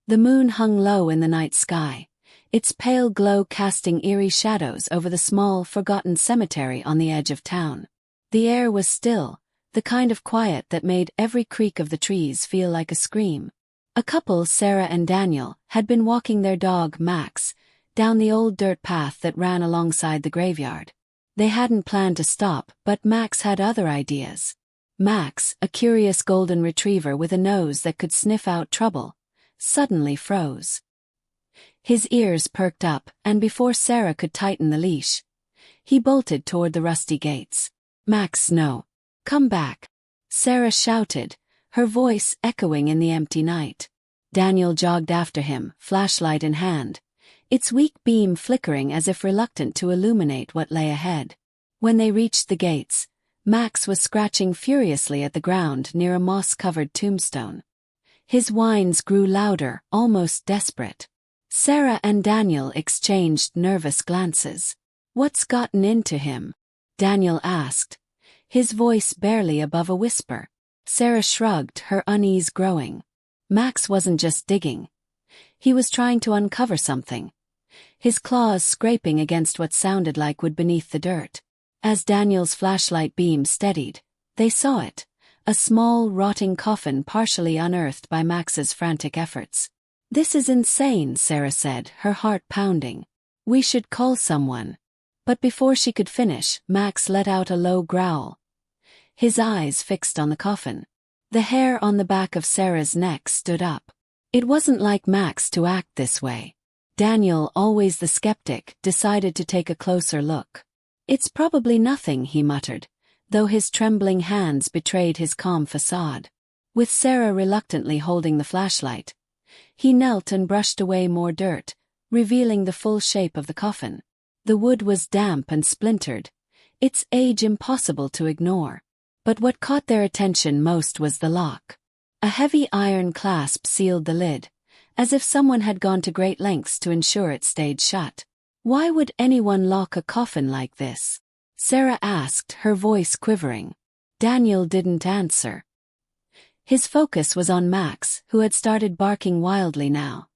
The moon hung low in the night sky, its pale glow casting eerie shadows over the small, forgotten cemetery on the edge of town. The air was still, the kind of quiet that made every creak of the trees feel like a scream. A couple, Sarah and Daniel, had been walking their dog, Max, down the old dirt path that ran alongside the graveyard. They hadn't planned to stop, but Max had other ideas. Max, a curious golden retriever with a nose that could sniff out trouble, suddenly froze. His ears perked up, and before Sarah could tighten the leash, he bolted toward the rusty gates. "Max, no. Come back," Sarah shouted, her voice echoing in the empty night. Daniel jogged after him, flashlight in hand, its weak beam flickering as if reluctant to illuminate what lay ahead. When they reached the gates, Max was scratching furiously at the ground near a moss-covered tombstone. His whines grew louder, almost desperate. Sarah and Daniel exchanged nervous glances. "What's gotten into him?" Daniel asked, his voice barely above a whisper. Sarah shrugged, her unease growing. Max wasn't just digging. He was trying to uncover something, his claws scraping against what sounded like wood beneath the dirt. As Daniel's flashlight beam steadied, they saw it, a small, rotting coffin partially unearthed by Max's frantic efforts. "This is insane," Sarah said, her heart pounding. "We should call someone." But before she could finish, Max let out a low growl, his eyes fixed on the coffin. The hair on the back of Sarah's neck stood up. It wasn't like Max to act this way. Daniel, always the skeptic, decided to take a closer look. "It's probably nothing," he muttered, though his trembling hands betrayed his calm facade. With Sarah reluctantly holding the flashlight, he knelt and brushed away more dirt, revealing the full shape of the coffin. The wood was damp and splintered, its age impossible to ignore. But what caught their attention most was the lock. A heavy iron clasp sealed the lid, as if someone had gone to great lengths to ensure it stayed shut. "Why would anyone lock a coffin like this?" Sarah asked, her voice quivering. Daniel didn't answer. His focus was on Max, who had started barking wildly now,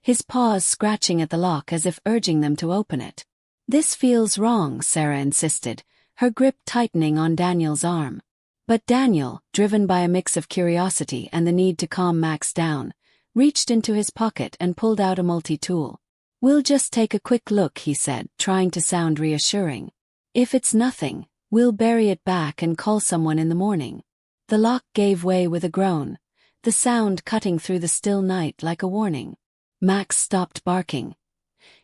his paws scratching at the lock as if urging them to open it. "This feels wrong," Sarah insisted, her grip tightening on Daniel's arm. But Daniel, driven by a mix of curiosity and the need to calm Max down, reached into his pocket and pulled out a multi-tool. "We'll just take a quick look," he said, trying to sound reassuring. "If it's nothing, we'll bury it back and call someone in the morning." The lock gave way with a groan, the sound cutting through the still night like a warning. Max stopped barking,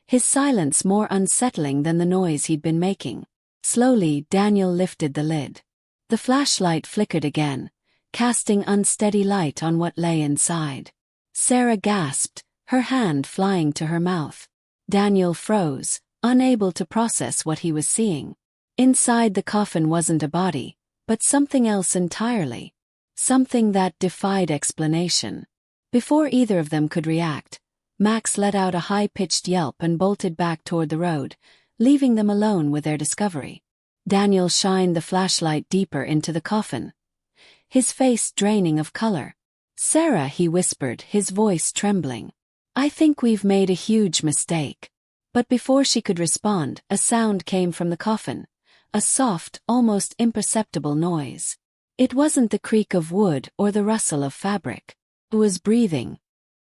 his silence more unsettling than the noise he'd been making. Slowly, Daniel lifted the lid. The flashlight flickered again, casting unsteady light on what lay inside. Sarah gasped, her hand flying to her mouth. Daniel froze, unable to process what he was seeing. Inside the coffin wasn't a body, but something else entirely. Something that defied explanation. Before either of them could react, Max let out a high-pitched yelp and bolted back toward the road, leaving them alone with their discovery. Daniel shined the flashlight deeper into the coffin, his face draining of color. "Sarah," he whispered, his voice trembling. "I think we've made a huge mistake." But before she could respond, a sound came from the coffin, a soft, almost imperceptible noise. It wasn't the creak of wood or the rustle of fabric. It was breathing.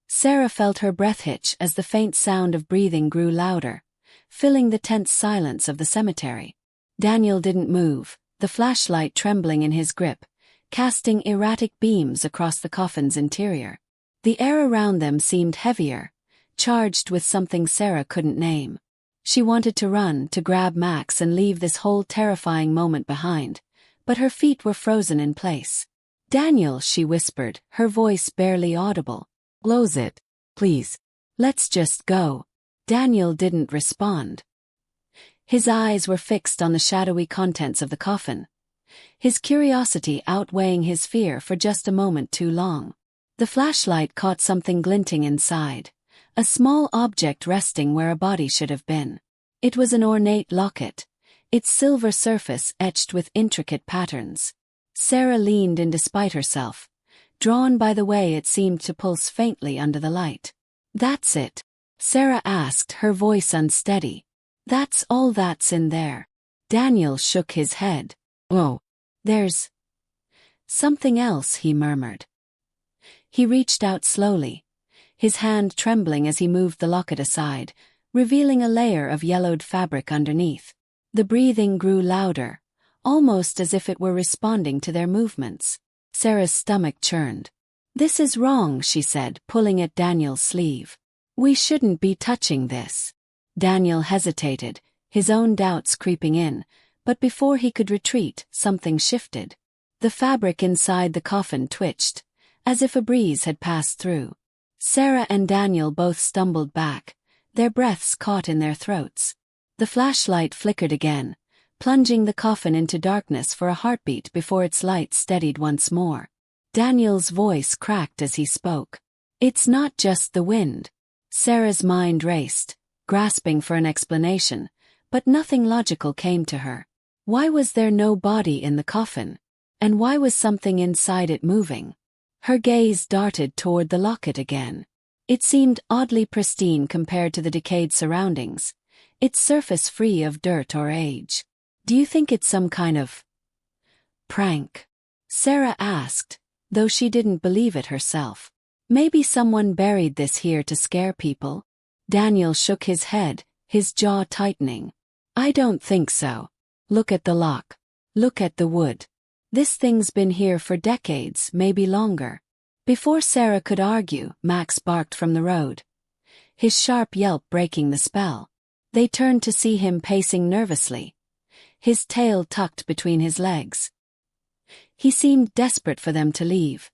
Sarah felt her breath hitch as the faint sound of breathing grew louder, filling the tense silence of the cemetery. Daniel didn't move, the flashlight trembling in his grip, casting erratic beams across the coffin's interior. The air around them seemed heavier, charged with something Sarah couldn't name. She wanted to run, to grab Max and leave this whole terrifying moment behind, but her feet were frozen in place. "Daniel," she whispered, her voice barely audible. "Close it, please. Let's just go." Daniel didn't respond. His eyes were fixed on the shadowy contents of the coffin, his curiosity outweighing his fear for just a moment too long. The flashlight caught something glinting inside, a small object resting where a body should have been. It was an ornate locket, its silver surface etched with intricate patterns. Sarah leaned in despite herself, drawn by the way it seemed to pulse faintly under the light. "That's it?" Sarah asked, her voice unsteady. "That's all that's in there?" Daniel shook his head. "Oh, there's something else," he murmured. He reached out slowly, his hand trembling as he moved the locket aside, revealing a layer of yellowed fabric underneath. The breathing grew louder, almost as if it were responding to their movements. Sarah's stomach churned. "This is wrong," she said, pulling at Daniel's sleeve. "We shouldn't be touching this." Daniel hesitated, his own doubts creeping in, but before he could retreat, something shifted. The fabric inside the coffin twitched, as if a breeze had passed through. Sarah and Daniel both stumbled back, their breaths caught in their throats. The flashlight flickered again, plunging the coffin into darkness for a heartbeat before its light steadied once more. Daniel's voice cracked as he spoke. "It's not just the wind." Sarah's mind raced, grasping for an explanation, but nothing logical came to her. Why was there no body in the coffin? And why was something inside it moving? Her gaze darted toward the locket again. It seemed oddly pristine compared to the decayed surroundings, its surface free of dirt or age. "Do you think it's some kind of prank?" Sarah asked, though she didn't believe it herself. "Maybe someone buried this here to scare people?" Daniel shook his head, his jaw tightening. "I don't think so. Look at the lock. Look at the wood. This thing's been here for decades, maybe longer." Before Sarah could argue, Max barked from the road, his sharp yelp breaking the spell. They turned to see him pacing nervously, his tail tucked between his legs. He seemed desperate for them to leave,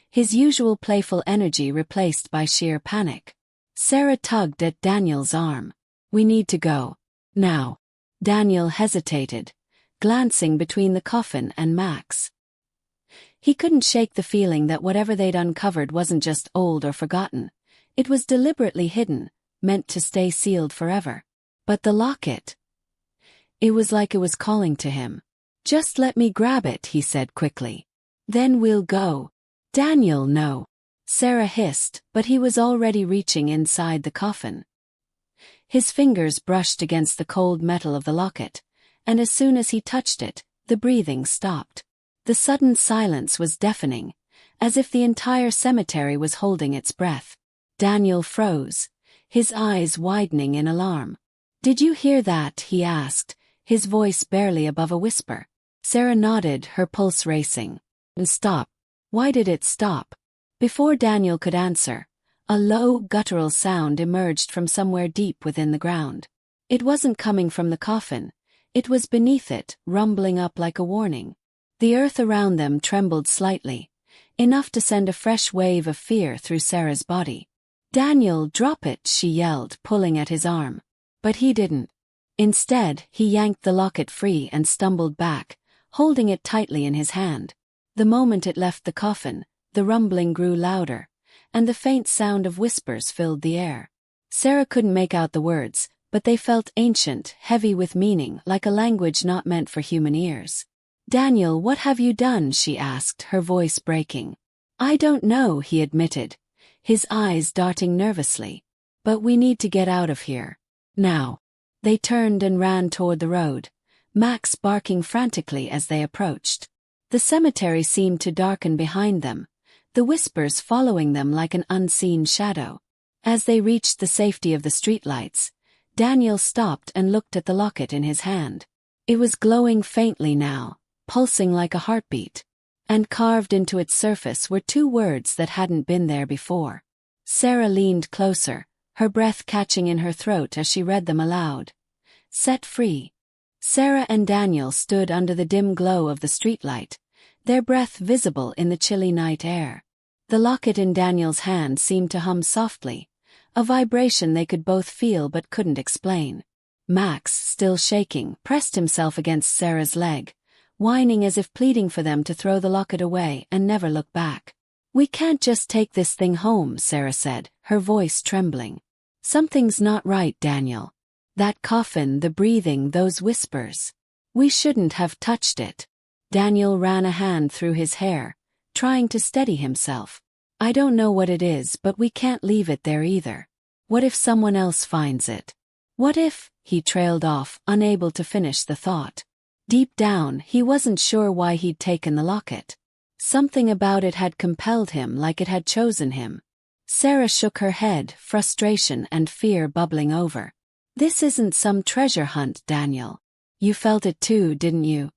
his usual playful energy replaced by sheer panic. Sarah tugged at Daniel's arm. "We need to go. Now." Daniel hesitated, glancing between the coffin and Max. He couldn't shake the feeling that whatever they'd uncovered wasn't just old or forgotten. It was deliberately hidden, meant to stay sealed forever. But the locket, it was like it was calling to him. "Just let me grab it," he said quickly. "Then we'll go." "Daniel, no." Sarah hissed, but he was already reaching inside the coffin. His fingers brushed against the cold metal of the locket, and as soon as he touched it, the breathing stopped. The sudden silence was deafening, as if the entire cemetery was holding its breath. Daniel froze, his eyes widening in alarm. "Did you hear that?" he asked, his voice barely above a whisper. Sarah nodded, her pulse racing. "And stop." "Why did it stop?" Before Daniel could answer, a low, guttural sound emerged from somewhere deep within the ground. It wasn't coming from the coffin. It was beneath it, rumbling up like a warning. The earth around them trembled slightly, enough to send a fresh wave of fear through Sarah's body. "Daniel, drop it," she yelled, pulling at his arm. But he didn't. Instead, he yanked the locket free and stumbled back, holding it tightly in his hand. The moment it left the coffin, the rumbling grew louder, and the faint sound of whispers filled the air. Sarah couldn't make out the words, but they felt ancient, heavy with meaning, like a language not meant for human ears. "Daniel, what have you done?" she asked, her voice breaking. "I don't know," he admitted, his eyes darting nervously. "But we need to get out of here. Now." They turned and ran toward the road, Max barking frantically as they approached. The cemetery seemed to darken behind them, the whispers following them like an unseen shadow. As they reached the safety of the streetlights, Daniel stopped and looked at the locket in his hand. It was glowing faintly now, pulsing like a heartbeat. And carved into its surface were two words that hadn't been there before. Sarah leaned closer, her breath catching in her throat as she read them aloud. "Set free." Sarah and Daniel stood under the dim glow of the streetlight, their breath visible in the chilly night air. The locket in Daniel's hand seemed to hum softly, a vibration they could both feel but couldn't explain. Max, still shaking, pressed himself against Sarah's leg, whining as if pleading for them to throw the locket away and never look back. "We can't just take this thing home," Sarah said, her voice trembling. "Something's not right, Daniel. That coffin, the breathing, those whispers. We shouldn't have touched it." Daniel ran a hand through his hair, trying to steady himself. I don't know what it is, but we can't leave it there either. What if someone else finds it? What if, he trailed off, unable to finish the thought. Deep down, he wasn't sure why he'd taken the locket. Something about it had compelled him, like it had chosen him. Sarah shook her head, frustration and fear bubbling over. This isn't some treasure hunt, Daniel. You felt it too, didn't you?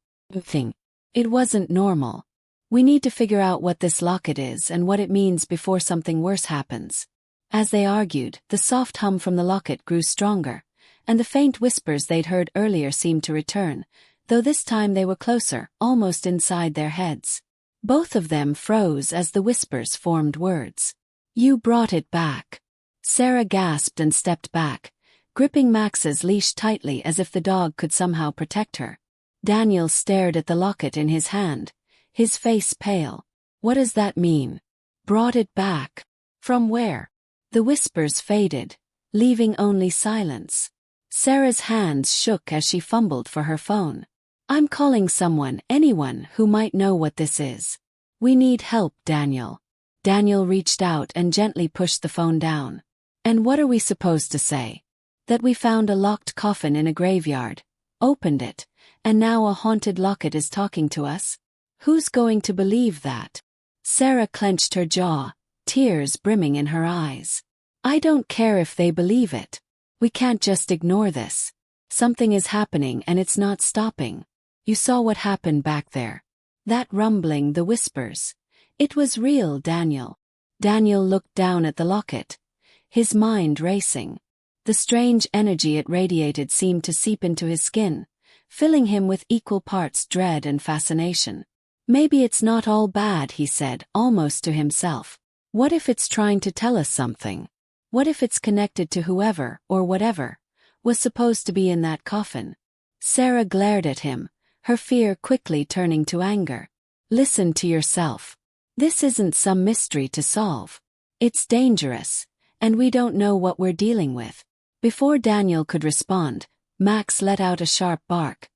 It wasn't normal. We need to figure out what this locket is and what it means before something worse happens. As they argued, the soft hum from the locket grew stronger, and the faint whispers they'd heard earlier seemed to return, though this time they were closer, almost inside their heads. Both of them froze as the whispers formed words. You brought it back. Sarah gasped and stepped back, gripping Max's leash tightly as if the dog could somehow protect her. Daniel stared at the locket in his hand, his face pale. What does that mean? Brought it back? From where? The whispers faded, leaving only silence. Sarah's hands shook as she fumbled for her phone. I'm calling someone, anyone who might know what this is. We need help, Daniel. Daniel reached out and gently pushed the phone down. And what are we supposed to say? That we found a locked coffin in a graveyard, opened it, and now a haunted locket is talking to us? Who's going to believe that? Sarah clenched her jaw, tears brimming in her eyes. I don't care if they believe it. We can't just ignore this. Something is happening and it's not stopping. You saw what happened back there. That rumbling, the whispers. It was real, Daniel. Daniel looked down at the locket, his mind racing. The strange energy it radiated seemed to seep into his skin, filling him with equal parts dread and fascination. Maybe it's not all bad, he said, almost to himself. What if it's trying to tell us something? What if it's connected to whoever, or whatever, was supposed to be in that coffin? Sarah glared at him, her fear quickly turning to anger. Listen to yourself. This isn't some mystery to solve. It's dangerous, and we don't know what we're dealing with. Before Daniel could respond, Max let out a sharp bark,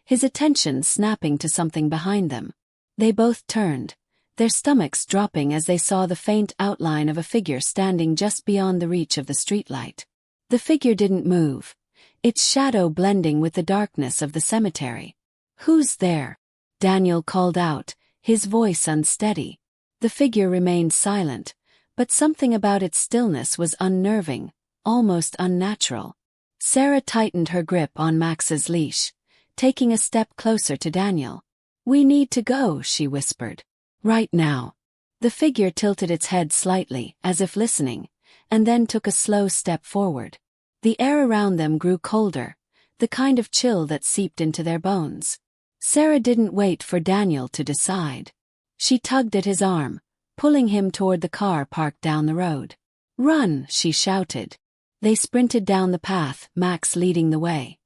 his attention snapping to something behind them. They both turned, their stomachs dropping as they saw the faint outline of a figure standing just beyond the reach of the streetlight. The figure didn't move, its shadow blending with the darkness of the cemetery. Who's there? Daniel called out, his voice unsteady. The figure remained silent, but something about its stillness was unnerving, almost unnatural. Sarah tightened her grip on Max's leash, taking a step closer to Daniel. We need to go, she whispered. Right now. The figure tilted its head slightly, as if listening, and then took a slow step forward. The air around them grew colder, the kind of chill that seeped into their bones. Sarah didn't wait for Daniel to decide. She tugged at his arm, pulling him toward the car parked down the road. Run, she shouted. They sprinted down the path, Max leading the way,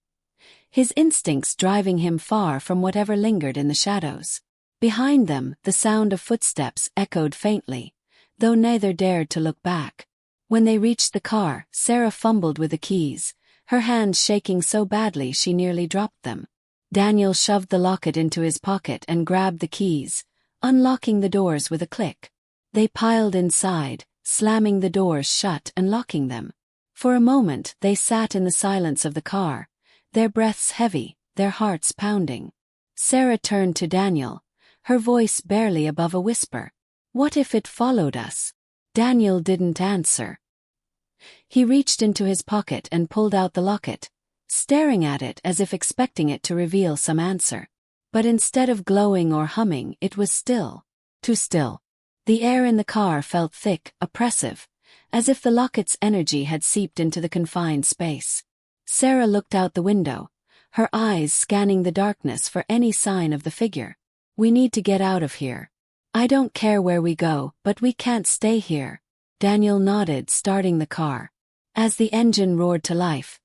his instincts driving him far from whatever lingered in the shadows. Behind them, the sound of footsteps echoed faintly, though neither dared to look back. When they reached the car, Sarah fumbled with the keys, her hands shaking so badly she nearly dropped them. Daniel shoved the locket into his pocket and grabbed the keys, unlocking the doors with a click. They piled inside, slamming the doors shut and locking them. For a moment they sat in the silence of the car, their breaths heavy, their hearts pounding. Sarah turned to Daniel, her voice barely above a whisper. What if it followed us? Daniel didn't answer. He reached into his pocket and pulled out the locket, staring at it as if expecting it to reveal some answer. But instead of glowing or humming, it was still. Too still. The air in the car felt thick, oppressive, as if the locket's energy had seeped into the confined space. Sarah looked out the window, her eyes scanning the darkness for any sign of the figure. We need to get out of here. I don't care where we go, but we can't stay here. Daniel nodded, starting the car. As the engine roared to life,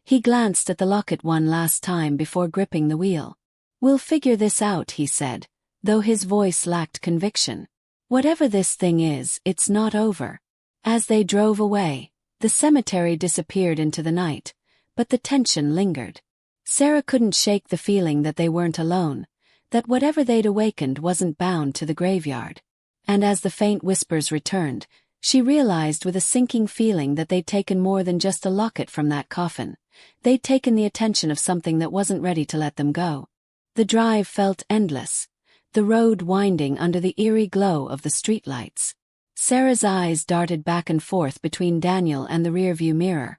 he glanced at the locket one last time before gripping the wheel. We'll figure this out, he said, though his voice lacked conviction. Whatever this thing is, it's not over. As they drove away, the cemetery disappeared into the night, but the tension lingered. Sarah couldn't shake the feeling that they weren't alone, that whatever they'd awakened wasn't bound to the graveyard. And as the faint whispers returned, she realized with a sinking feeling that they'd taken more than just a locket from that coffin. They'd taken the attention of something that wasn't ready to let them go. The drive felt endless, the road winding under the eerie glow of the streetlights. Sarah's eyes darted back and forth between Daniel and the rearview mirror,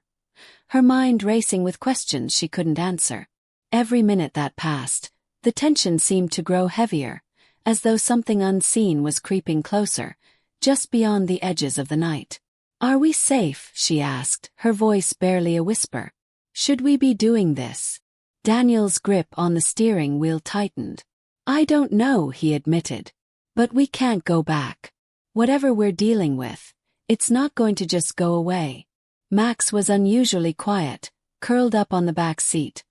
her mind racing with questions she couldn't answer. Every minute that passed, the tension seemed to grow heavier, as though something unseen was creeping closer, just beyond the edges of the night. "Are we safe?" she asked, her voice barely a whisper. "Should we be doing this?" Daniel's grip on the steering wheel tightened. "I don't know," he admitted. "But we can't go back. Whatever we're dealing with, it's not going to just go away." Max was unusually quiet, curled up on the back seat,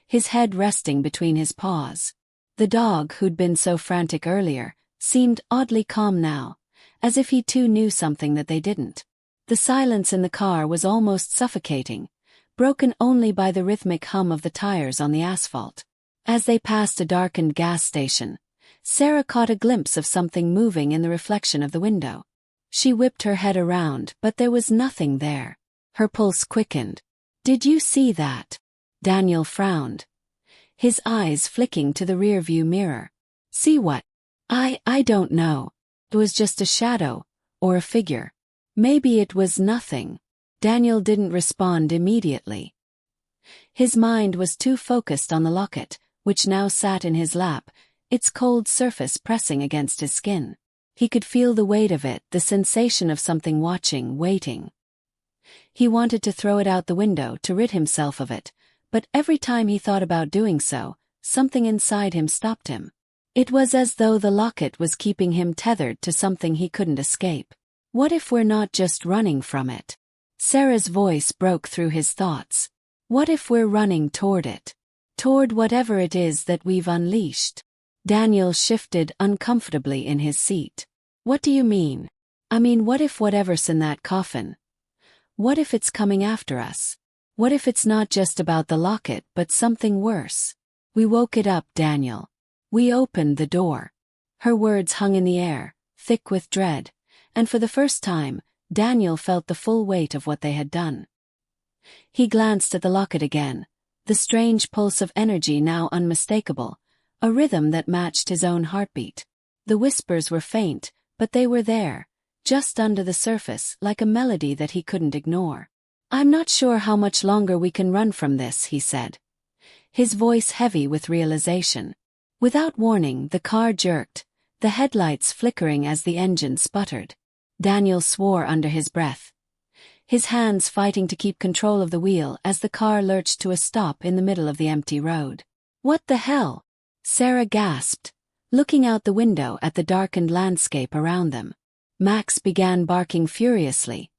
his head resting between his paws. The dog, who'd been so frantic earlier, seemed oddly calm now, as if he too knew something that they didn't. The silence in the car was almost suffocating, broken only by the rhythmic hum of the tires on the asphalt. As they passed a darkened gas station, Sarah caught a glimpse of something moving in the reflection of the window. She whipped her head around, but there was nothing there. Her pulse quickened. "Did you see that?" Daniel frowned, his eyes flicking to the rearview mirror. "See what?" I don't know. It was just a shadow, or a figure. Maybe it was nothing." Daniel didn't respond immediately. His mind was too focused on the locket, which now sat in his lap, its cold surface pressing against his skin. He could feel the weight of it, the sensation of something watching, waiting. He wanted to throw it out the window to rid himself of it, but every time he thought about doing so, something inside him stopped him. It was as though the locket was keeping him tethered to something he couldn't escape. "What if we're not just running from it?" Sarah's voice broke through his thoughts. "What if we're running toward it? Toward whatever it is that we've unleashed?" Daniel shifted uncomfortably in his seat. "What do you mean?" "I mean, what if whatever's in that coffin? What if it's coming after us? What if it's not just about the locket but something worse? We woke it up, Daniel. We opened the door." Her words hung in the air, thick with dread, and for the first time, Daniel felt the full weight of what they had done. He glanced at the locket again, the strange pulse of energy now unmistakable, a rhythm that matched his own heartbeat. The whispers were faint, but they were there, just under the surface, like a melody that he couldn't ignore. "I'm not sure how much longer we can run from this," he said, his voice heavy with realization. Without warning, the car jerked, the headlights flickering as the engine sputtered. Daniel swore under his breath, his hands fighting to keep control of the wheel as the car lurched to a stop in the middle of the empty road. "What the hell?" Sarah gasped, looking out the window at the darkened landscape around them. Max began barking furiously,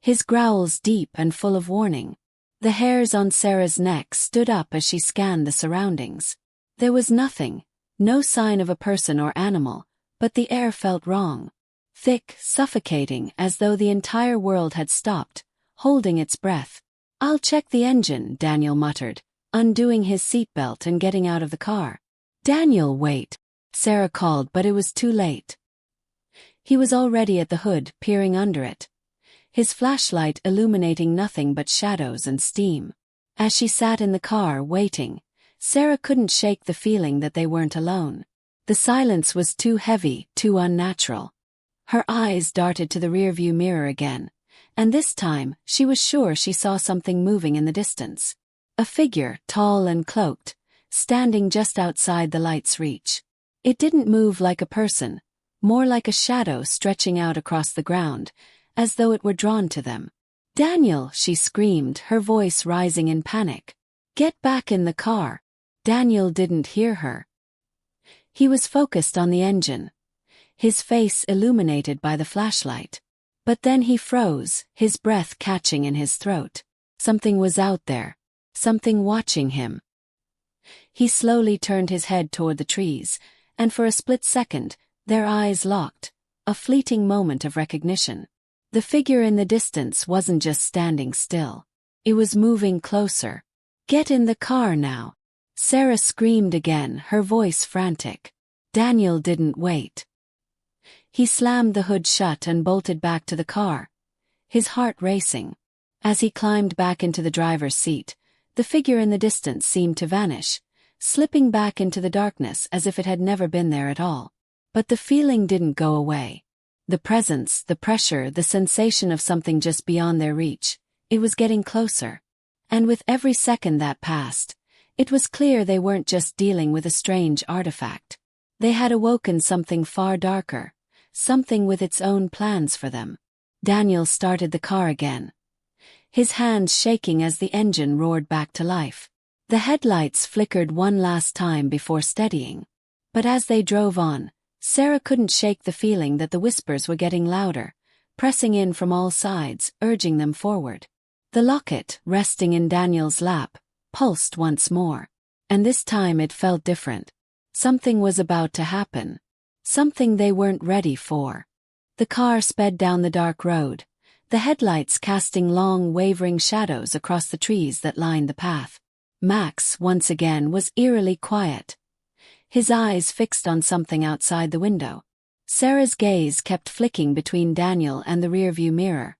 his growls deep and full of warning. The hairs on Sarah's neck stood up as she scanned the surroundings. There was nothing, no sign of a person or animal, but the air felt wrong. Thick, suffocating, as though the entire world had stopped, holding its breath. "I'll check the engine," Daniel muttered, undoing his seatbelt and getting out of the car. "Daniel, wait," Sarah called, but it was too late. He was already at the hood, peering under it, his flashlight illuminating nothing but shadows and steam. As she sat in the car, waiting, Sarah couldn't shake the feeling that they weren't alone. The silence was too heavy, too unnatural. Her eyes darted to the rearview mirror again, and this time, she was sure she saw something moving in the distance. A figure, tall and cloaked, standing just outside the light's reach. It didn't move like a person, more like a shadow stretching out across the ground, as though it were drawn to them. "Daniel," she screamed, her voice rising in panic. "Get back in the car." Daniel didn't hear her. He was focused on the engine, his face illuminated by the flashlight. But then he froze, his breath catching in his throat. Something was out there, something watching him. He slowly turned his head toward the trees, and for a split second, their eyes locked, a fleeting moment of recognition. The figure in the distance wasn't just standing still. It was moving closer. "Get in the car now." Sarah screamed again, her voice frantic. Daniel didn't wait. He slammed the hood shut and bolted back to the car, his heart racing. As he climbed back into the driver's seat, the figure in the distance seemed to vanish, slipping back into the darkness as if it had never been there at all. But the feeling didn't go away. The presence, the pressure, the sensation of something just beyond their reach, it was getting closer. And with every second that passed, it was clear they weren't just dealing with a strange artifact. They had awoken something far darker, something with its own plans for them. Daniel started the car again, his hands shaking as the engine roared back to life. The headlights flickered one last time before steadying. But as they drove on, Sarah couldn't shake the feeling that the whispers were getting louder, pressing in from all sides, urging them forward. The locket, resting in Daniel's lap, pulsed once more. And this time it felt different. Something was about to happen. Something they weren't ready for. The car sped down the dark road, the headlights casting long, wavering shadows across the trees that lined the path. Max, once again, was eerily quiet, his eyes fixed on something outside the window. Sarah's gaze kept flicking between Daniel and the rearview mirror,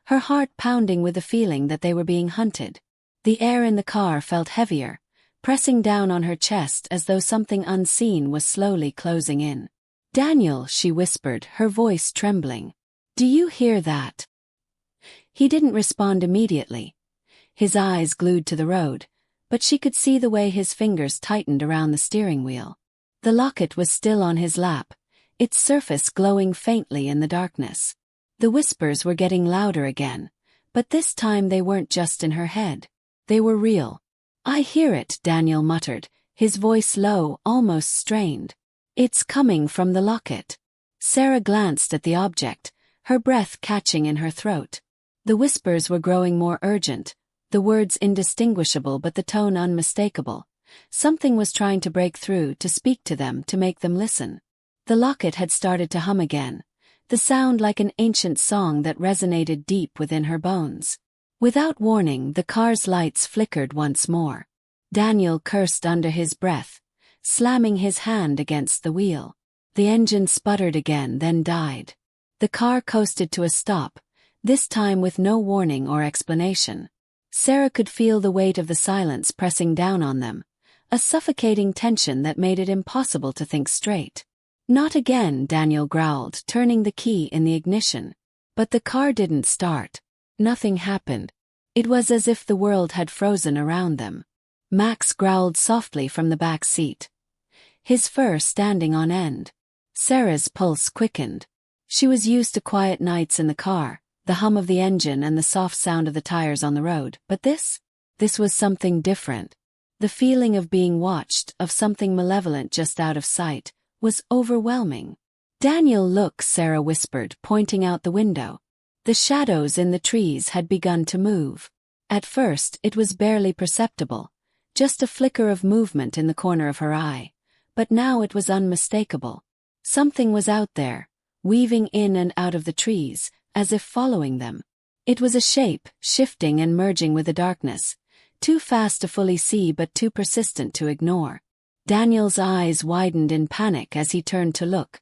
her heart pounding with the feeling that they were being hunted. The air in the car felt heavier, pressing down on her chest as though something unseen was slowly closing in. "Daniel," she whispered, her voice trembling. "Do you hear that?" He didn't respond immediately, his eyes glued to the road, but she could see the way his fingers tightened around the steering wheel. The locket was still on his lap, its surface glowing faintly in the darkness. The whispers were getting louder again, but this time they weren't just in her head. They were real. "I hear it," Daniel muttered, his voice low, almost strained. "It's coming from the locket." Sarah glanced at the object, her breath catching in her throat. The whispers were growing more urgent, the words indistinguishable but the tone unmistakable. Something was trying to break through, to speak to them, to make them listen. The locket had started to hum again, the sound like an ancient song that resonated deep within her bones. Without warning, the car's lights flickered once more. Daniel cursed under his breath, slamming his hand against the wheel. The engine sputtered again, then died. The car coasted to a stop, this time with no warning or explanation. Sarah could feel the weight of the silence pressing down on them, a suffocating tension that made it impossible to think straight. "Not again," Daniel growled, turning the key in the ignition. But the car didn't start. Nothing happened. It was as if the world had frozen around them. Max growled softly from the back seat, his fur standing on end. Sarah's pulse quickened. She was used to quiet nights in the car, the hum of the engine and the soft sound of the tires on the road, but this was something different. The feeling of being watched, of something malevolent just out of sight, was overwhelming. "Daniel, look," Sarah whispered, pointing out the window. The shadows in the trees had begun to move. At first, it was barely perceptible, just a flicker of movement in the corner of her eye, but now it was unmistakable. Something was out there, weaving in and out of the trees, as if following them. It was a shape, shifting and merging with the darkness, too fast to fully see but too persistent to ignore. Daniel's eyes widened in panic as he turned to look,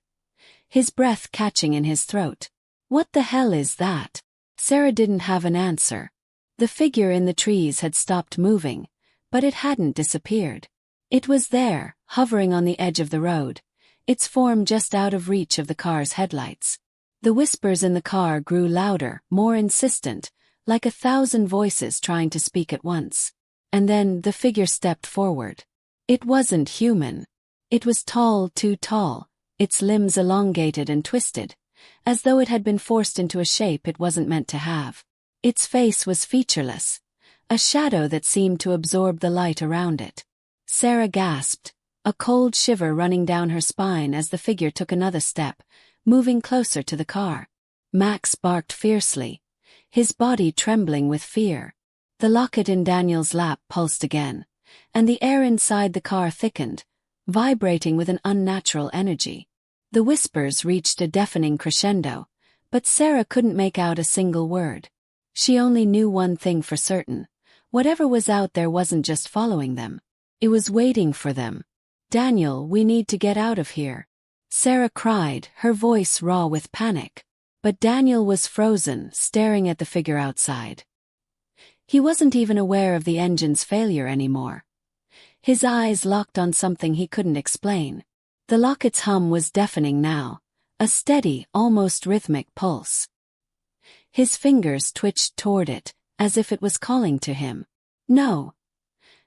his breath catching in his throat. "What the hell is that?" Sarah didn't have an answer. The figure in the trees had stopped moving, but it hadn't disappeared. It was there, hovering on the edge of the road, its form just out of reach of the car's headlights. The whispers in the car grew louder, more insistent, like 1,000 voices trying to speak at once. And then the figure stepped forward. It wasn't human. It was tall, too tall, its limbs elongated and twisted, as though it had been forced into a shape it wasn't meant to have. Its face was featureless, a shadow that seemed to absorb the light around it. Sarah gasped, a cold shiver running down her spine as the figure took another step, moving closer to the car. Max barked fiercely, his body trembling with fear. The locket in Daniel's lap pulsed again, and the air inside the car thickened, vibrating with an unnatural energy. The whispers reached a deafening crescendo, but Sarah couldn't make out a single word. She only knew one thing for certain: whatever was out there wasn't just following them. It was waiting for them. "Daniel, we need to get out of here," Sarah cried, her voice raw with panic. But Daniel was frozen, staring at the figure outside. He wasn't even aware of the engine's failure anymore. His eyes locked on something he couldn't explain. The locket's hum was deafening now, a steady, almost rhythmic pulse. His fingers twitched toward it, as if it was calling to him. "No.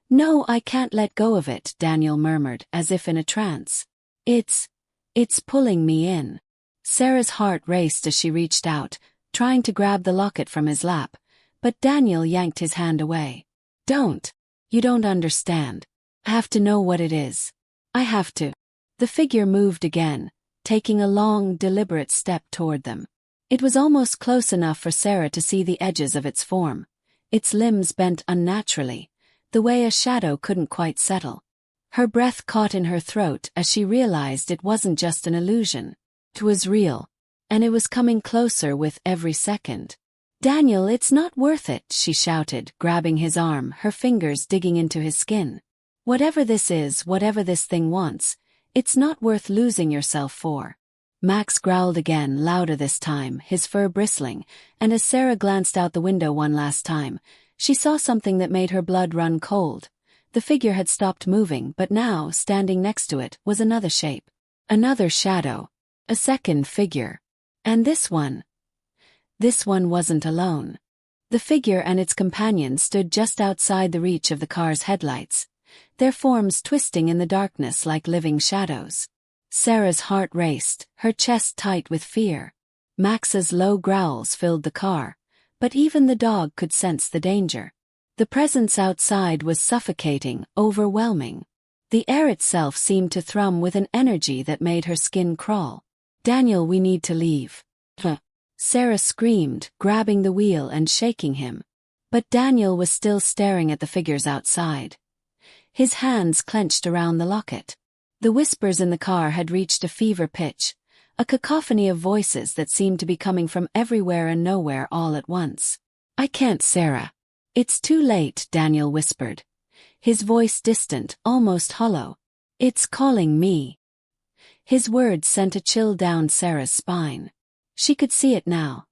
No, I can't let go of it," Daniel murmured, as if in a trance. It's pulling me in." Sarah's heart raced as she reached out, trying to grab the locket from his lap, but Daniel yanked his hand away. "Don't. You don't understand. I have to know what it is. I have to." The figure moved again, taking a long, deliberate step toward them. It was almost close enough for Sarah to see the edges of its form. Its limbs bent unnaturally, the way a shadow couldn't quite settle. Her breath caught in her throat as she realized it wasn't just an illusion. It was real, and it was coming closer with every second. "Daniel, it's not worth it," she shouted, grabbing his arm, her fingers digging into his skin. "Whatever this is, whatever this thing wants, it's not worth losing yourself for." Max growled again, louder this time, his fur bristling, and as Sarah glanced out the window one last time, she saw something that made her blood run cold. The figure had stopped moving, but now, standing next to it, was another shape. Another shadow. A second figure. And this one wasn't alone. The figure and its companion stood just outside the reach of the car's headlights, their forms twisting in the darkness like living shadows. Sarah's heart raced, her chest tight with fear. Max's low growls filled the car, but even the dog could sense the danger. The presence outside was suffocating, overwhelming. The air itself seemed to thrum with an energy that made her skin crawl. "Daniel, we need to leave." Sarah screamed, grabbing the wheel and shaking him. But Daniel was still staring at the figures outside. His hands clenched around the locket. The whispers in the car had reached a fever pitch, a cacophony of voices that seemed to be coming from everywhere and nowhere all at once. "I can't, Sarah. It's too late," Daniel whispered, his voice distant, almost hollow. "It's calling me." His words sent a chill down Sarah's spine. She could see it now.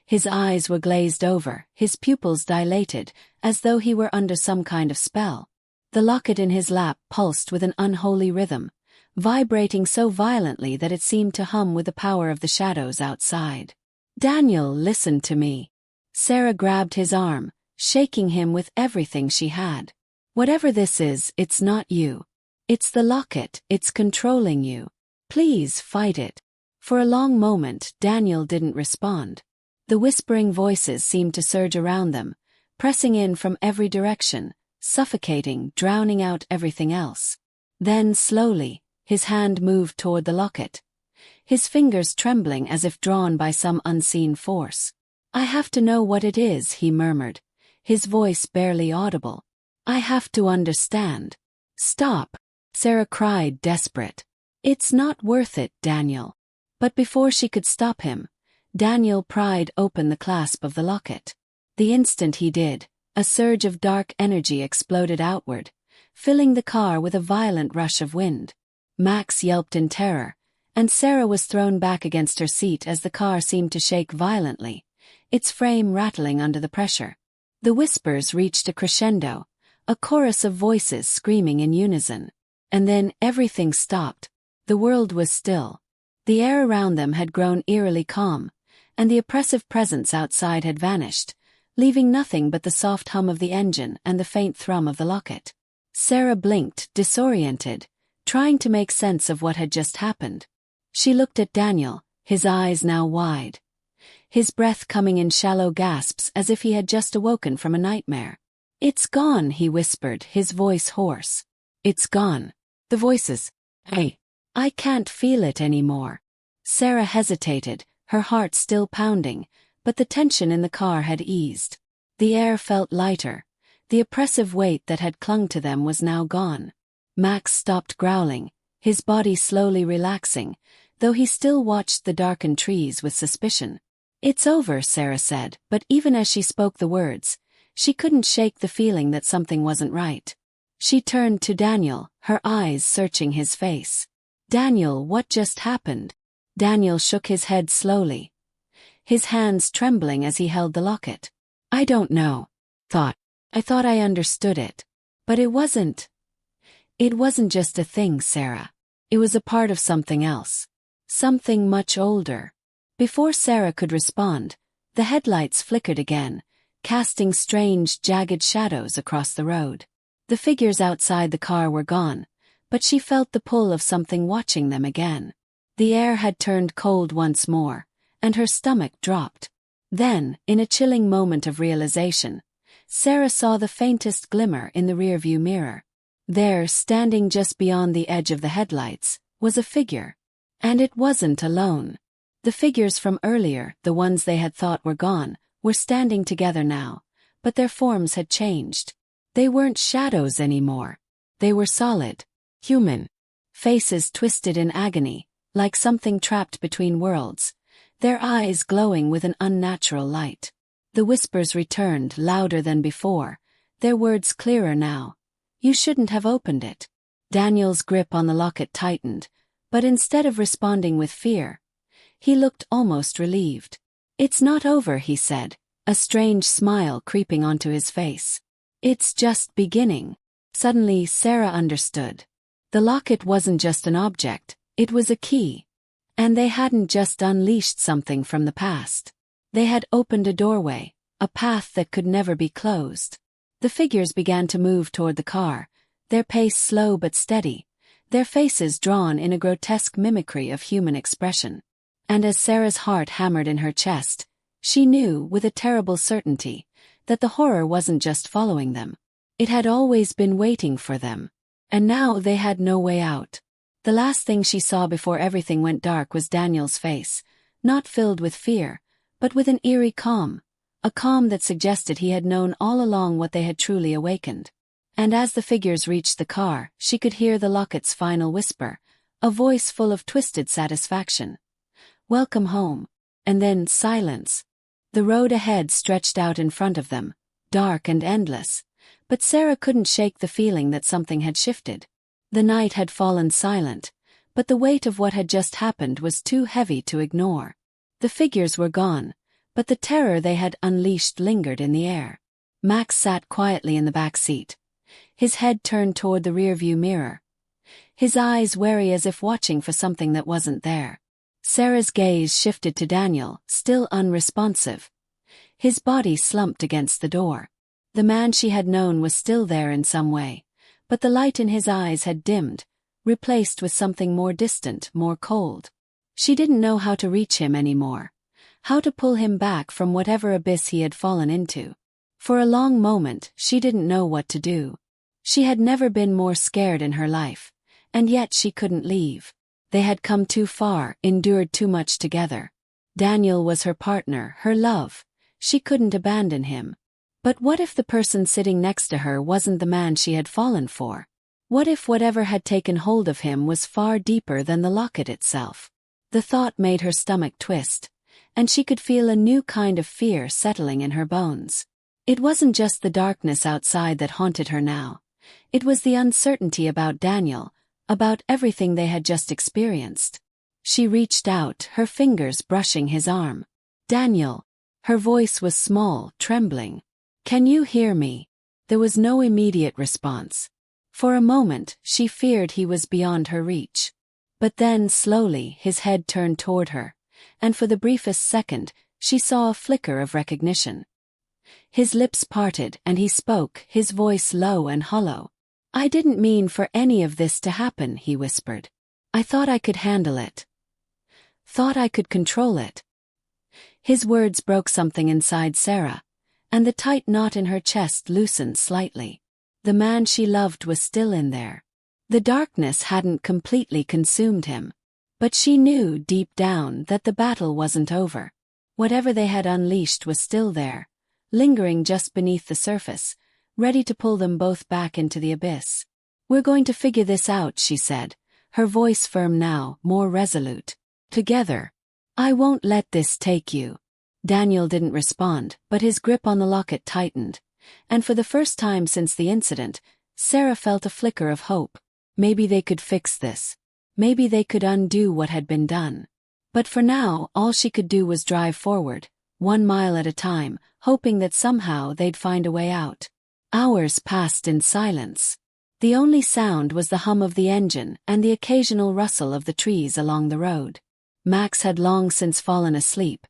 His eyes were glazed over, his pupils dilated, as though he were under some kind of spell. The locket in his lap pulsed with an unholy rhythm, vibrating so violently that it seemed to hum with the power of the shadows outside. "Daniel, listen to me." Sarah grabbed his arm, shaking him with everything she had. "Whatever this is, it's not you. It's the locket, it's controlling you. Please fight it." For a long moment, Daniel didn't respond. The whispering voices seemed to surge around them, pressing in from every direction, suffocating, drowning out everything else. Then, slowly, his hand moved toward the locket, his fingers trembling as if drawn by some unseen force. "I have to know what it is," he murmured, his voice barely audible. "I have to understand." "Stop," Sarah cried, desperate. "It's not worth it, Daniel." But before she could stop him, Daniel pried open the clasp of the locket. The instant he did, a surge of dark energy exploded outward, filling the car with a violent rush of wind. Max yelped in terror, and Sarah was thrown back against her seat as the car seemed to shake violently, its frame rattling under the pressure. The whispers reached a crescendo, a chorus of voices screaming in unison. And then everything stopped. The world was still. The air around them had grown eerily calm, and the oppressive presence outside had vanished, leaving nothing but the soft hum of the engine and the faint thrum of the locket. Sarah blinked, disoriented, trying to make sense of what had just happened. She looked at Daniel, his eyes now wide, his breath coming in shallow gasps as if he had just awoken from a nightmare. "It's gone," he whispered, his voice hoarse. "It's gone." The voices. "Hey. I can't feel it anymore." Sarah hesitated, her heart still pounding, but the tension in the car had eased. The air felt lighter. The oppressive weight that had clung to them was now gone. Max stopped growling, his body slowly relaxing, though he still watched the darkened trees with suspicion. "It's over," Sarah said, but even as she spoke the words, she couldn't shake the feeling that something wasn't right. She turned to Daniel, her eyes searching his face. "Daniel, what just happened?" Daniel shook his head slowly, his hands trembling as he held the locket. "I don't know. I thought I understood it. But it wasn't. It wasn't just a thing, Sarah. It was a part of something else. Something much older." Before Sarah could respond, the headlights flickered again, casting strange, jagged shadows across the road. The figures outside the car were gone, but she felt the pull of something watching them again. The air had turned cold once more, and her stomach dropped. Then, in a chilling moment of realization, Sarah saw the faintest glimmer in the rearview mirror. There, standing just beyond the edge of the headlights, was a figure. And it wasn't alone. The figures from earlier, the ones they had thought were gone, were standing together now, but their forms had changed. They weren't shadows anymore. They were solid, human. Faces twisted in agony, like something trapped between worlds, their eyes glowing with an unnatural light. The whispers returned, louder than before, their words clearer now. "You shouldn't have opened it." Daniel's grip on the locket tightened, but instead of responding with fear, he looked almost relieved. "It's not over," he said, a strange smile creeping onto his face. "It's just beginning." Suddenly, Sarah understood. The locket wasn't just an object, it was a key. And they hadn't just unleashed something from the past. They had opened a doorway, a path that could never be closed. The figures began to move toward the car, their pace slow but steady, their faces drawn in a grotesque mimicry of human expression. And as Sarah's heart hammered in her chest, she knew, with a terrible certainty, that the horror wasn't just following them. It had always been waiting for them. And now they had no way out. The last thing she saw before everything went dark was Daniel's face, not filled with fear, but with an eerie calm, a calm that suggested he had known all along what they had truly awakened. And as the figures reached the car, she could hear the locket's final whisper, a voice full of twisted satisfaction. "Welcome home." And then silence. The road ahead stretched out in front of them, dark and endless, but Sarah couldn't shake the feeling that something had shifted. The night had fallen silent, but the weight of what had just happened was too heavy to ignore. The figures were gone, but the terror they had unleashed lingered in the air. Max sat quietly in the back seat, his head turned toward the rearview mirror, his eyes wary as if watching for something that wasn't there. Sarah's gaze shifted to Daniel, still unresponsive. His body slumped against the door. The man she had known was still there in some way, but the light in his eyes had dimmed, replaced with something more distant, more cold. She didn't know how to reach him anymore, how to pull him back from whatever abyss he had fallen into. For a long moment, she didn't know what to do. She had never been more scared in her life, and yet she couldn't leave. They had come too far, endured too much together. Daniel was her partner, her love. She couldn't abandon him. But what if the person sitting next to her wasn't the man she had fallen for? What if whatever had taken hold of him was far deeper than the locket itself? The thought made her stomach twist, and she could feel a new kind of fear settling in her bones. It wasn't just the darkness outside that haunted her now. It was the uncertainty about Daniel, about everything they had just experienced. She reached out, her fingers brushing his arm. "Daniel." Her voice was small, trembling. "Can you hear me?" There was no immediate response. For a moment, she feared he was beyond her reach. But then, slowly, his head turned toward her, and for the briefest second, she saw a flicker of recognition. His lips parted, and he spoke, his voice low and hollow. "I didn't mean for any of this to happen," he whispered. "I thought I could handle it. Thought I could control it." His words broke something inside Sarah, and the tight knot in her chest loosened slightly. The man she loved was still in there. The darkness hadn't completely consumed him, but she knew deep down that the battle wasn't over. Whatever they had unleashed was still there, lingering just beneath the surface, ready to pull them both back into the abyss. "We're going to figure this out," she said, her voice firm now, more resolute. "Together. I won't let this take you." Daniel didn't respond, but his grip on the locket tightened, and for the first time since the incident, Sarah felt a flicker of hope. Maybe they could fix this. Maybe they could undo what had been done. But for now, all she could do was drive forward, 1 mile at a time, hoping that somehow they'd find a way out. Hours passed in silence. The only sound was the hum of the engine and the occasional rustle of the trees along the road. Max had long since fallen asleep,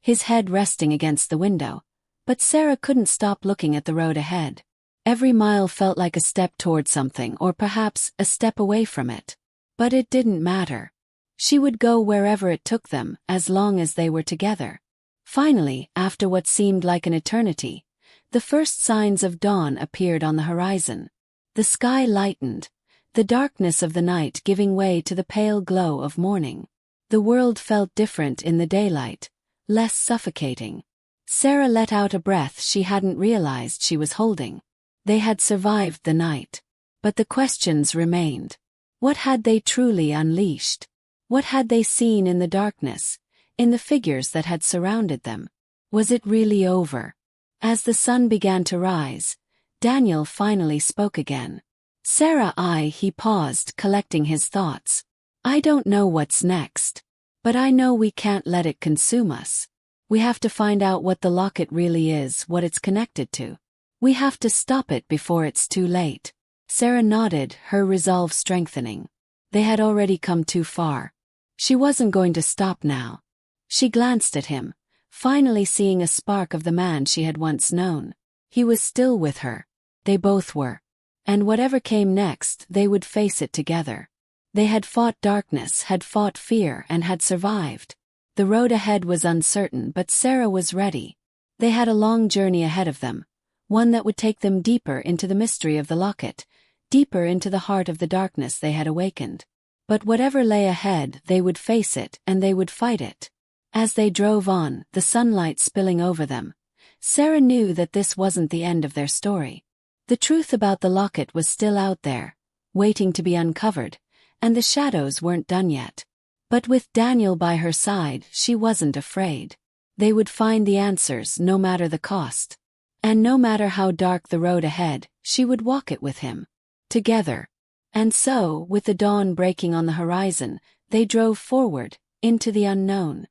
his head resting against the window, but Sarah couldn't stop looking at the road ahead. Every mile felt like a step toward something, or perhaps a step away from it. But it didn't matter. She would go wherever it took them, as long as they were together. Finally, after what seemed like an eternity, the first signs of dawn appeared on the horizon. The sky lightened, the darkness of the night giving way to the pale glow of morning. The world felt different in the daylight, less suffocating. Sarah let out a breath she hadn't realized she was holding. They had survived the night. But the questions remained. What had they truly unleashed? What had they seen in the darkness, in the figures that had surrounded them? Was it really over? As the sun began to rise, Daniel finally spoke again. Sarah, he paused, collecting his thoughts. I don't know what's next. But I know we can't let it consume us. We have to find out what the locket really is, what it's connected to. We have to stop it before it's too late. Sarah nodded, her resolve strengthening. They had already come too far. She wasn't going to stop now. She glanced at him, finally seeing a spark of the man she had once known. He was still with her. They both were. And whatever came next, they would face it together. They had fought darkness, had fought fear, and had survived. The road ahead was uncertain, but Sarah was ready. They had a long journey ahead of them, one that would take them deeper into the mystery of the locket, deeper into the heart of the darkness they had awakened. But whatever lay ahead, they would face it, and they would fight it. As they drove on, the sunlight spilling over them, Sarah knew that this wasn't the end of their story. The truth about the locket was still out there, waiting to be uncovered, and the shadows weren't done yet. But with Daniel by her side, she wasn't afraid. They would find the answers no matter the cost. And no matter how dark the road ahead, she would walk it with him. Together. And so, with the dawn breaking on the horizon, they drove forward, into the unknown.